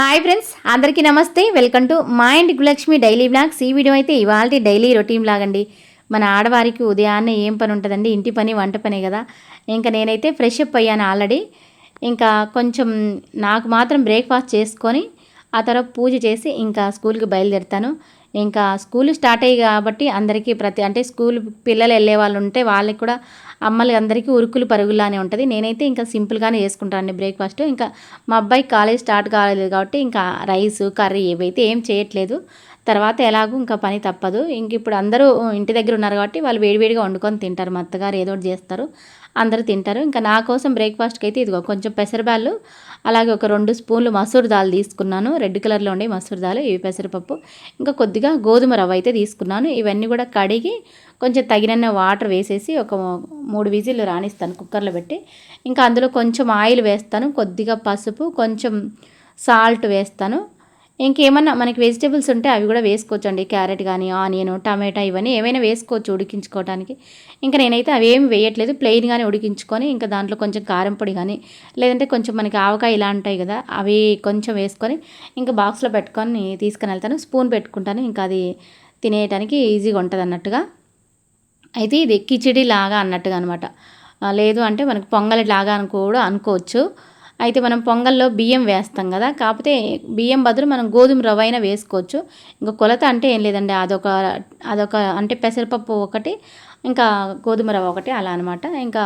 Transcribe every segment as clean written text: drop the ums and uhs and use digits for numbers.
Hi friends, అందరికీ నమస్తే. Welcome to మా ఇంటి గులక్ష్మి డైలీ బ్లాగ్స్. ఈ వీడియో అయితే ఇవాళ డైలీ రొటీన్ బ్లాగ్ అండి. మన ఆడవారికి ఉదయాన్నే ఏం పని ఉంటుందండి? ఇంటి పని, వంట పనే కదా. ఇంకా నేనైతే ఫ్రెష్ అప్ అయ్యాను ఆల్రెడీ. ఇంకా కొంచెం నాకు మాత్రం బ్రేక్ఫాస్ట్ చేసుకొని ఆ తర్వాత పూజ చేసి ఇంకా స్కూల్కి బయలుదేరుతాను. ఇంకా స్కూల్ స్టార్ట్ అయ్యి కాబట్టి అందరికీ అంటే స్కూల్ పిల్లలు వెళ్ళే వాళ్ళు ఉంటే వాళ్ళకి కూడా అమ్మలు అందరికీ ఉరుకులు పరుగులానే ఉంటుంది. నేనైతే ఇంకా సింపుల్గానే చేసుకుంటానండి బ్రేక్ఫాస్ట్. ఇంకా మా అబ్బాయి కాలేజ్ స్టార్ట్ కాలేదు కాబట్టి ఇంకా రైస్ కర్రీ ఇవైతే ఏం చేయట్లేదు. తర్వాత ఎలాగో ఇంకా పని తప్పదు. ఇంక ఇప్పుడు అందరూ ఇంటి దగ్గర ఉన్నారు కాబట్టి వాళ్ళు వేడివేడిగా వండుకొని తింటారు. మా అత్తగారు ఏదో ఒకటి చేస్తారు, అందరూ తింటారు. ఇంకా నా కోసం బ్రేక్ఫాస్ట్కి అయితే ఇదిగో కొంచెం పెసరబ్యాళ్ళు, అలాగే ఒక 2 స్పూన్లు మసూర్ దాల్ తీసుకున్నాను. రెడ్ కలర్లో ఉండే మసూర్ దాల్, ఇవి పెసరపప్పు, ఇంకా కొద్దిగా గోధుమ రవ్వ అయితే తీసుకున్నాను. ఇవన్నీ కూడా కడిగి కొంచెం తగినన్ని వాటర్ వేసేసి ఒక 3 విజిల్లు రాణిస్తాను కుక్కర్లో పెట్టి. ఇంకా అందులో కొంచెం ఆయిల్ వేస్తాను, కొద్దిగా పసుపు, కొంచెం సాల్ట్ వేస్తాను. ఇంకేమన్నా మనకి వెజిటేబుల్స్ ఉంటే అవి కూడా వేసుకోవచ్చు అండి. క్యారెట్ కానీ, ఆనియన్, టమాటా ఇవన్నీ ఏమైనా వేసుకోవచ్చు ఉడికించుకోవడానికి. ఇంకా నేనైతే అవేమి వేయట్లేదు, ప్లెయిన్గానే ఉడికించుకొని ఇంకా దాంట్లో కొంచెం కారం పొడి కానీ, లేదంటే కొంచెం మనకి ఆవకాయ ఇలా ఉంటాయి కదా, అవి కొంచెం వేసుకొని ఇంకా బాక్స్లో పెట్టుకొని తీసుకుని వెళ్తాను. స్పూన్ పెట్టుకుంటాను, ఇంకా అది తినేయడానికి ఈజీగా ఉంటుంది అన్నట్టుగా. అయితే ఇది కిచిడి లాగా అన్నట్టుగా అనమాట. లేదు అంటే మనకు పొంగలి లాగా అని కూడా అనుకోవచ్చు. అయితే మనం పొంగల్లో బియ్యం వేస్తాం కదా, కాకపోతే బియ్యం బదులు మనం గోధుమ రవ్వ అయినా వేసుకోవచ్చు. ఇంకా కొలత అంటే ఏం లేదండి, అదొక అంటే పెసరపప్పు ఒకటి, ఇంకా గోధుమ రవ్వ ఒకటి, అలా అనమాట. ఇంకా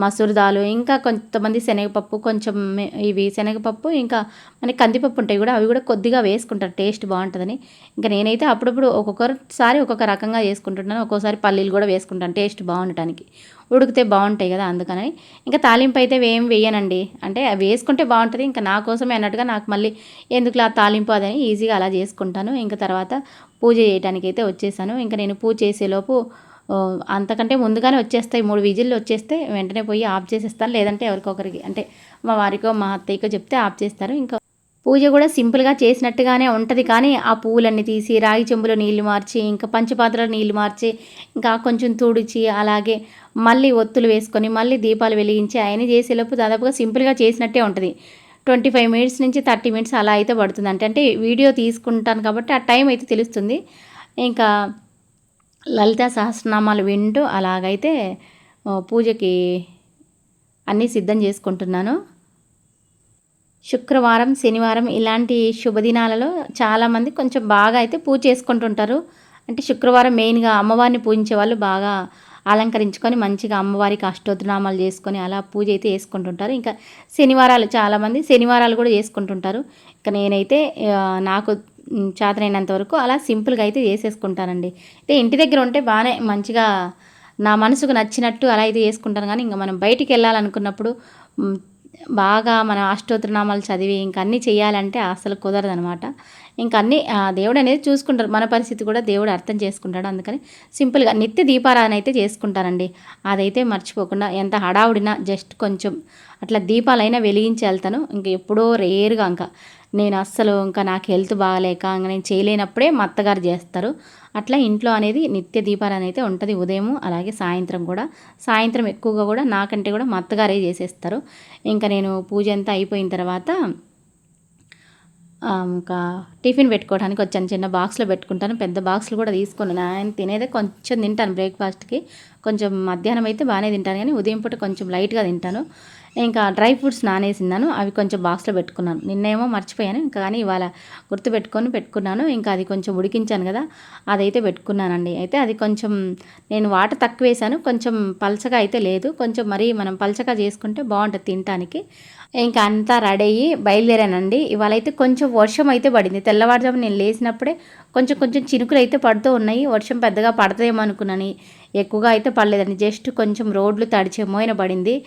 మసూర్ దాలు, ఇంకా కొంతమంది శనగపప్పు, కొంచెం ఇవి శనగపప్పు, ఇంకా మనకి కందిపప్పు ఉంటాయి కూడా, అవి కూడా కొద్దిగా వేసుకుంటారు టేస్ట్ బాగుంటుందని. ఇంకా నేనైతే అప్పుడప్పుడు ఒక్కొక్కసారి ఒక్కొక్క రకంగా వేసుకుంటున్నాను. ఒక్కోసారి పల్లీలు కూడా వేసుకుంటాను టేస్ట్ బాగుండటానికి, ఉడికితే బాగుంటాయి కదా అందుకని. ఇంకా తాలింపు అయితే ఏం వేయనండి, అంటే అవి వేసుకుంటే బాగుంటుంది. ఇంకా నా కోసమే అన్నట్టుగా నాకు మళ్ళీ ఎందుకులా తాలింపు అదని ఈజీగా అలా చేసుకుంటాను. ఇంకా తర్వాత పూజ చేయడానికి అయితే వచ్చేసాను. ఇంకా నేను పూజ చేసేలోపు అంతకంటే ముందుగానే వచ్చేస్తాయి, 3 విజిల్లు వచ్చేస్తే వెంటనే పోయి ఆఫ్ చేసేస్తాను. లేదంటే ఎవరికొకరికి అంటే మా వారికో మా అత్తయ్యకో చెప్తే ఆఫ్ చేస్తారు. ఇంకా పూజ కూడా సింపుల్గా చేసినట్టుగానే ఉంటుంది. కానీ ఆ పువ్వులన్నీ తీసి రాగి చెంబులో నీళ్లు మార్చి, ఇంకా పంచపాత్రలో నీళ్లు మార్చి, ఇంకా కొంచెం తుడిచి, అలాగే మళ్ళీ ఒత్తులు వేసుకొని మళ్ళీ దీపాలు వెలిగించి ఆయన చేసేలోపు దాదాపుగా సింపుల్గా చేసినట్టే ఉంటుంది. 25 మినిట్స్ నుంచి 30 మినిట్స్ అలా అయితే పడుతుంది. అంటే వీడియో తీసుకుంటాను కాబట్టి ఆ టైం అయితే తెలుస్తుంది. ఇంకా లలిత సహస్రనామాలు వింటూ అలాగైతే పూజకి అన్నీ సిద్ధం చేసుకుంటున్నాను. శుక్రవారం, శనివారం ఇలాంటి శుభదినాలలో చాలామంది కొంచెం బాగా అయితే పూజ చేసుకుంటుంటారు. అంటే శుక్రవారం మెయిన్గా అమ్మవారిని పూజించే వాళ్ళు బాగా అలంకరించుకొని మంచిగా అమ్మవారికి అష్టోత్తరనామాలు చేసుకొని అలా పూజ అయితే చేసుకుంటుంటారు. ఇంకా శనివారాలు చాలామంది శనివారాలు కూడా చేసుకుంటుంటారు. ఇంకా నేనైతే నాకు చేతనైనంత వరకు అలా సింపుల్గా అయితే చేసేసుకుంటానండి. అయితే ఇంటి దగ్గర ఉంటే బాగానే మంచిగా నా మనసుకు నచ్చినట్టు అలా అయితే చేసుకుంటాను. కానీ ఇంకా మనం బయటికి వెళ్ళాలనుకున్నప్పుడు బాగా మన అష్టోత్తరనామాలు చదివి ఇంక అన్నీ చేయాలంటే అసలు కుదరదనమాట. ఇంక అన్నీ దేవుడు అనేది చూసుకుంటారు, మన పరిస్థితి కూడా దేవుడు అర్థం చేసుకుంటాడు. అందుకని సింపుల్గా నిత్య దీపారాధన అయితే చేసుకుంటానండి. అదైతే మర్చిపోకుండా ఎంత హడావుడినా జస్ట్ కొంచెం అట్లా దీపాలైనా వెలిగించి వెళ్తాను. ఇంక ఎప్పుడో రేరుగా ఇంకా నేను అస్సలు ఇంకా నాకు హెల్త్ బాగాలేక ఇంక నేను చేయలేనప్పుడే మా అత్తగారు చేస్తారు. అట్లా ఇంట్లో అనేది నిత్య దీపారాధన అయితే ఉంటుంది, ఉదయం అలాగే సాయంత్రం కూడా. సాయంత్రం ఎక్కువగా కూడా నాకంటే కూడా మా అత్తగారే చేసేస్తారు. ఇంకా నేను పూజ అంతా అయిపోయిన తర్వాత ఇంకా టిఫిన్ పెట్టుకోవడానికి వచ్చాను. చిన్న బాక్స్లో పెట్టుకుంటాను, పెద్ద బాక్స్లు కూడా తీసుకొని నేను తినేదే కొంచెం తింటాను బ్రేక్ఫాస్ట్కి. కొంచెం మధ్యాహ్నం అయితే బాగానే తింటాను, కానీ ఉదయం పూట కొంచెం లైట్గా తింటాను. ఇంకా డ్రై ఫ్రూట్స్ నానేసిన్నాను, అవి కొంచెం బాక్స్లో పెట్టుకున్నాను. నిన్నేమో మర్చిపోయాను, ఇంకా కానీ ఇవాళ పెట్టుకున్నాను. ఇంకా అది కొంచెం ఉడికించాను కదా, అదైతే పెట్టుకున్నానండి. అయితే అది కొంచెం నేను వాటర్ తక్కువ వేసాను, కొంచెం పలచగా అయితే లేదు. కొంచెం మరీ మనం పలచగా చేసుకుంటే బాగుంటుంది తినడానికి. ఇంకా అంతా రెడీ అయ్యి బయలుదేరానండి. ఇవాళ అయితే కొంచెం వర్షం అయితే పడింది. తెల్లవారుజాము నేను లేచినప్పుడే కొంచెం కొంచెం చినుకులు అయితే పడుతూ ఉన్నాయి. వర్షం పెద్దగా పడతాయేమో అనుకున్నాను, ఎక్కువగా అయితే పడలేదండి. జస్ట్ కొంచెం రోడ్లు తడిచేమోయిన పడింది.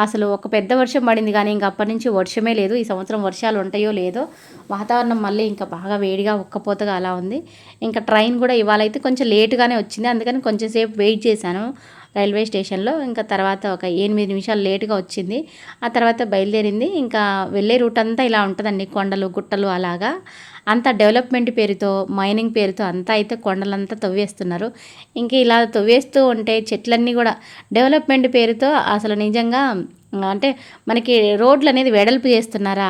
అసలు ఒక పెద్ద వర్షం పడింది, కానీ ఇంకా అప్పటి నుంచి వర్షమే లేదు. ఈ సంవత్సరం వర్షాలు ఉంటాయో లేదో, వాతావరణం మళ్ళీ ఇంకా బాగా వేడిగా ఉక్కపోతగా అలా ఉంది. ఇంకా ట్రైన్ కూడా ఇవాళ అయితే కొంచెం లేటుగానే వచ్చింది, అందుకని కొంచెం సేపు వెయిట్ చేశాను రైల్వే స్టేషన్లో. ఇంకా తర్వాత ఒక 8 నిమిషాలు లేటుగా వచ్చింది. ఆ తర్వాత బయలుదేరింది. ఇంకా వెళ్ళే రూట్ అంతా ఇలా ఉంటుందండి, కొండలు గుట్టలు అలాగా. అంతా డెవలప్మెంట్ పేరుతో, మైనింగ్ పేరుతో అంతా అయితే కొండలంతా తవ్వేస్తున్నారు. ఇంక ఇలా తవ్వేస్తూ ఉంటే చెట్లన్నీ కూడా డెవలప్మెంట్ పేరుతో అసలు నిజంగా అంటే మనకి రోడ్లు అనేది వెడల్పు చేస్తున్నారా,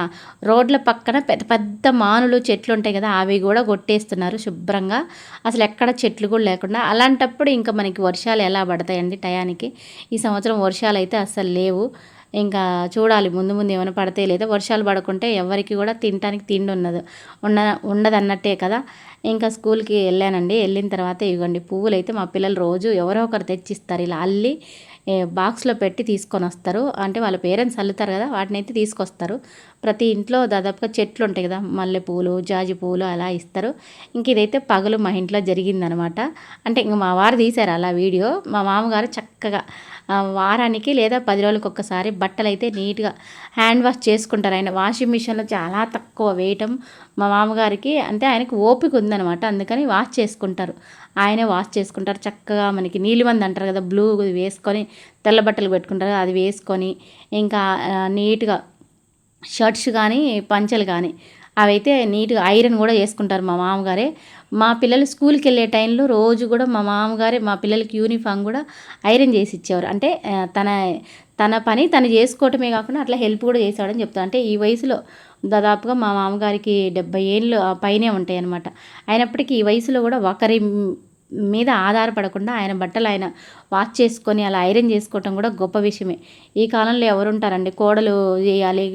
రోడ్ల పక్కన పెద్ద పెద్ద మానులు చెట్లు ఉంటాయి కదా, అవి కూడా కొట్టేస్తున్నారు శుభ్రంగా, అసలు ఎక్కడ చెట్లు కూడా లేకుండా. అలాంటప్పుడు ఇంకా మనకి వర్షాలు ఎలా పడతాయండి టయానికి? ఈ సంవత్సరం వర్షాలు అయితే అస్సలు లేవు. ఇంకా చూడాలి ముందు ముందు ఏమైనా పడితే, లేదా వర్షాలు పడకుంటే ఎవరికి కూడా తినడానికి తిండి ఉండదన్నట్టే కదా. ఇంకా స్కూల్కి వెళ్ళానండి. వెళ్ళిన తర్వాత ఇవ్వండి పువ్వులు అయితే మా పిల్లలు రోజు ఎవరో ఒకరు తెచ్చిస్తారు, ఇలా అల్లి బాక్స్లో పెట్టి తీసుకొని వస్తారు. అంటే వాళ్ళ పేరెంట్స్ అల్లుతారు కదా, వాటిని అయితే తీసుకొస్తారు. ప్రతి ఇంట్లో దాదాపుగా చెట్లు ఉంటాయి కదా, మల్లెపూలు, జాజి పువ్వులు అలా ఇస్తారు. ఇంక ఇదైతే పగలు మా ఇంట్లో జరిగిందనమాట. అంటే ఇంక మా వారు తీశారు అలా వీడియో. మా మామగారు చక్కగా వారానికి లేదా 10 రోజులకు ఒక్కసారి బట్టలు అయితే నీట్గా హ్యాండ్ వాష్ చేసుకుంటారు. ఆయన వాషింగ్ మిషన్లో చాలా తక్కువ వేయటం మా మామగారికి, అంటే ఆయనకు ఓపిక ఉందనమాట, అందుకని వాష్ చేసుకుంటారు. ఆయనే వాష్ చేసుకుంటారు చక్కగా. మనకి నీలిమంది అంటారు కదా, బ్లూ వేసుకొని తెల్ల బట్టలు పెట్టుకుంటారు, అది వేసుకొని ఇంకా నీట్గా షర్ట్స్ కానీ పంచెలు కానీ అవైతే నీట్గా ఐరన్ కూడా చేసుకుంటారు మా మామగారే. మా పిల్లలు స్కూల్కి వెళ్ళే టైంలో రోజు కూడా మా మామగారే మా పిల్లలకి యూనిఫామ్ కూడా ఐరన్ చేసి ఇచ్చేవారు. అంటే తన తన పని తను చేసుకోవటమే కాకుండా అట్లా హెల్ప్ కూడా చేసేవాడని చెప్తాను. అంటే ఈ వయసులో దాదాపుగా మా మామగారికి 70 ఏళ్ళు పైనే ఉంటాయి అన్నమాట. అయినప్పటికీ ఈ వయసులో కూడా ఒకరి మీద ఆధారపడకుండా ఆయన బట్టలు ఆయన వాష్ చేసుకొని అలా ఐరన్ చేసుకోవటం కూడా గొప్ప విషయమే. ఈ కాలంలో ఎవరుంటారండి, కోడలు చేయాలి,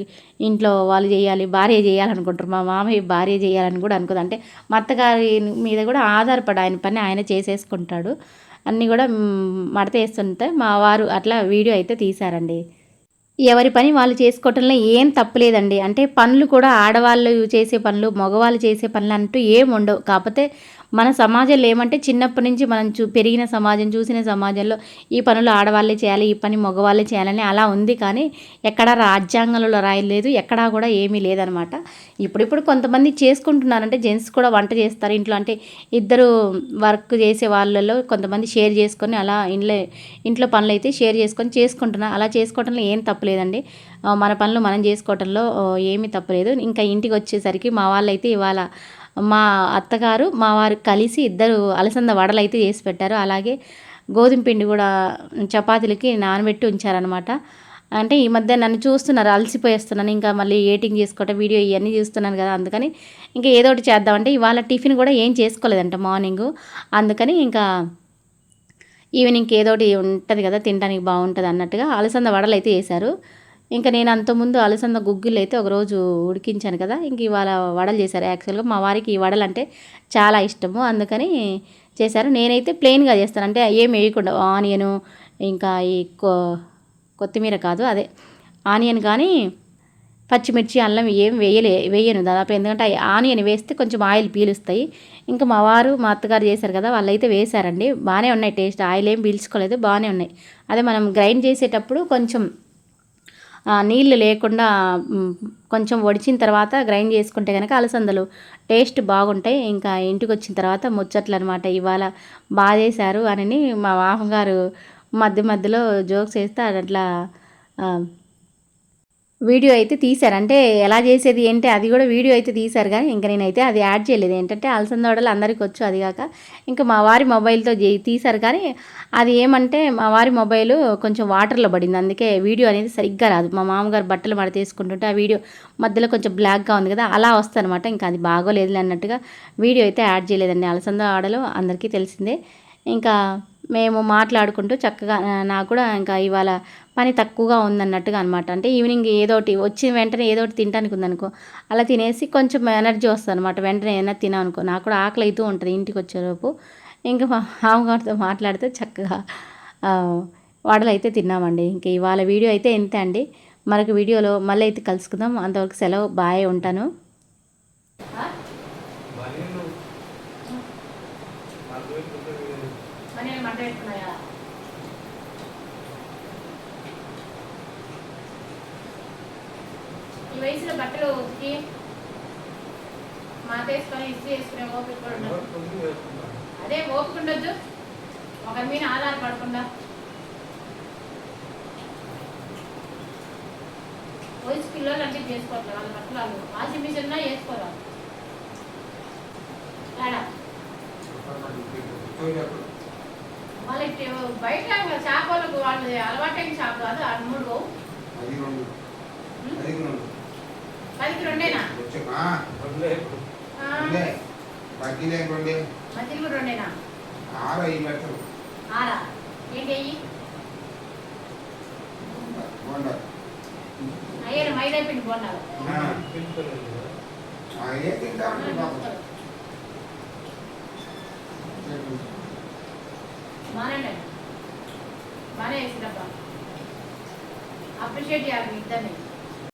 ఇంట్లో వాళ్ళు చేయాలి, భార్య చేయాలనుకుంటారు. మా మామయ్య భార్య చేయాలని కూడా అనుకోదు. అంటే మా అత్తగారి మీద కూడా ఆధారపడి ఆయన పని ఆయన చేసేసుకుంటాడు. అన్నీ కూడా మడత వేస్తుంటే మా వారు అట్లా వీడియో అయితే తీశారండి. ఎవరి పని వాళ్ళు చేసుకోవటంలో ఏం తప్పులేదండి. అంటే పనులు కూడా ఆడవాళ్ళు చేసే పనులు, మగవాళ్ళు చేసే పనులు అంటూ ఏం ఉండవు. కాకపోతే మన సమాజంలో ఏమంటే చిన్నప్పటి నుంచి మనం పెరిగిన సమాజం, చూసిన సమాజంలో ఈ పనులు ఆడవాళ్ళే చేయాలి, ఈ పని మగవాళ్ళే చేయాలని అలా ఉంది. కానీ ఎక్కడా రాజ్యాంగంలో రాయలేదు, ఎక్కడా కూడా ఏమీ లేదనమాట. ఇప్పుడిప్పుడు కొంతమంది చేసుకుంటున్నారంటే జెంట్స్ కూడా వంట చేస్తారు ఇంట్లో. అంటే ఇద్దరు వర్క్ చేసే వాళ్ళలో కొంతమంది షేర్ చేసుకొని అలా ఇంట్లో పనులు అయితే షేర్ చేసుకొని చేసుకుంటున్నారు. అలా చేసుకోవటంలో ఏం తప్పులేదండి. మన పనులు మనం చేసుకోవటంలో ఏమీ తప్పులేదు. ఇంకా ఇంటికి వచ్చేసరికి మా వాళ్ళైతే ఇవాళ మా అత్తగారు మా వారు కలిసి ఇద్దరు అలసంద వడలు అయితే చేసి పెట్టారు. అలాగే గోధుమ పిండి కూడా చపాతీలకి నానబెట్టి ఉంచారనమాట. అంటే ఈ మధ్య నన్ను చూస్తున్నారు, అలసిపోయేస్తున్నాను, ఇంకా మళ్ళీ ఎడిటింగ్ చేసుకోవటం, వీడియో ఇవన్నీ చూస్తున్నాను కదా, అందుకని ఇంకా ఏదో ఒకటి చేద్దామంటే ఇవాళ టిఫిన్ కూడా ఏం చేసుకోలేదంట మార్నింగు. అందుకని ఇంకా ఈవినింగ్కి ఏదో ఒకటి ఉంటుంది కదా తినడానికి బాగుంటుంది అన్నట్టుగా అలసంద వడలు అయితే చేశారు. ఇంకా నేను అంతకుముందు అలసంద గుగ్గిళ్ళు అయితే ఒకరోజు ఉడికించాను కదా, ఇంక ఇవాళ వడలు చేశారు. యాక్చువల్గా మా వారికి ఈ వడలు అంటే చాలా ఇష్టము, అందుకని చేశారు. నేనైతే ప్లెయిన్గా చేస్తాను, అంటే ఏం వేయకుండా ఆనియను ఇంకా ఈ కొత్తిమీర కాదు, అదే ఆనియన్ కానీ పచ్చిమిర్చి అల్లం ఏం వేయను దాదాపు. ఎందుకంటే ఆనియన్ వేస్తే కొంచెం ఆయిల్ పీలుస్తాయి. ఇంకా మా వారు మా అత్తగారు చేశారు కదా, వాళ్ళు అయితే వేశారండి. బాగానే ఉన్నాయి టేస్ట్, ఆయిల్ ఏం పీల్చుకోలేదు, బాగానే ఉన్నాయి. అదే మనం గ్రైండ్ చేసేటప్పుడు కొంచెం నీళ్ళు లేకుండా కొంచెం వడిచిన తర్వాత గ్రైండ్ చేసుకుంటే కనుక అలసందలు టేస్ట్ బాగుంటాయి. ఇంకా ఇంటికి వచ్చిన తర్వాత ముచ్చట్లు అనమాట, ఇవాళ బాగా చేశారు అని మా మామగారు మధ్య మధ్యలో జోక్స్ వేస్తే అట్లా వీడియో అయితే తీశారు. అంటే ఎలా చేసేది ఏంటి అది కూడా వీడియో అయితే తీశారు. కానీ ఇంకా నేనైతే అది యాడ్ చేయలేదు. ఏంటంటే అలసంద వడలు అందరికీ వచ్చు, అది కాక ఇంకా మా వారి మొబైల్తో తీశారు. కానీ అది ఏమంటే మా వారి మొబైల్ కొంచెం వాటర్లో పడింది, అందుకే వీడియో అనేది సరిగ్గా రాదు. మా మామగారు బట్టలు మడతేసుకుంటుంటే ఆ వీడియో మధ్యలో కొంచెం బ్లాక్గా ఉంది కదా, అలా వస్తుందన్నమాట. ఇంకా అది బాగోలేదు అన్నట్టుగా వీడియో అయితే యాడ్ చేయలేదండి. అలసంద వడలు అందరికీ తెలిసిందే. ఇంకా మేము మాట్లాడుకుంటూ చక్కగా నాకు కూడా ఇంకా ఇవాళ పని తక్కువగా ఉందన్నట్టుగా అనమాట. అంటే ఈవినింగ్ ఏదోటి వచ్చిన వెంటనే ఏదోటి తినడానికి ఉందనుకో, అలా తినేసి కొంచెం ఎనర్జీ వస్తుంది అనమాట. వెంటనే ఏమైనా తినామనుకో, నాకు కూడా ఆకలి అవుతూ ఉంటుంది ఇంటికి వచ్చేలోపు. ఇంకా మా మామగారితో మాట్లాడితే చక్కగా వడలు అయితే తిన్నామండి. ఇంకా ఇవాళ వీడియో అయితే ఇంతే అండి. మరొక వీడియోలో మళ్ళీ అయితే కలుసుకుందాం. అంతవరకు సెలవు, బాయ్, ఉంటాను. ఈ వయసులో బట్టలు ఉతికి మాతేసుకొని ఇస్త్రీ వేసుకునే ఓపిక కూడా ఉండదు. అదే ఓపిక ఉండొద్దు, ఒకరి మీద ఆధారపడకుండా. వయసు పిల్లలు అంటే చేసుకోవట్లేదు, వాళ్ళ బట్టలు వాళ్ళు వాషింగ్ మిషన్లో వేసుకోరు. వాళ్ళకి బయట చేపలకు వాళ్ళు అలవాటైన చేప కాదు, 3 రెండు పదికి రెండు 10కి రెండేనా? వచ్చా బజ్జీలే రెండు బజ్జీలు కూడా రెండేనా? 6 5 పెడతారు 6 ఏంటి అయ్యి? బోండా అయ్యారు మైదా పిండి బోండాలు. ఏ తింటా ఉంటారు బాబు బాగానే వేసినప్ప అప్రిషియేట్ చేయాలి మీ ఇద్దరిని.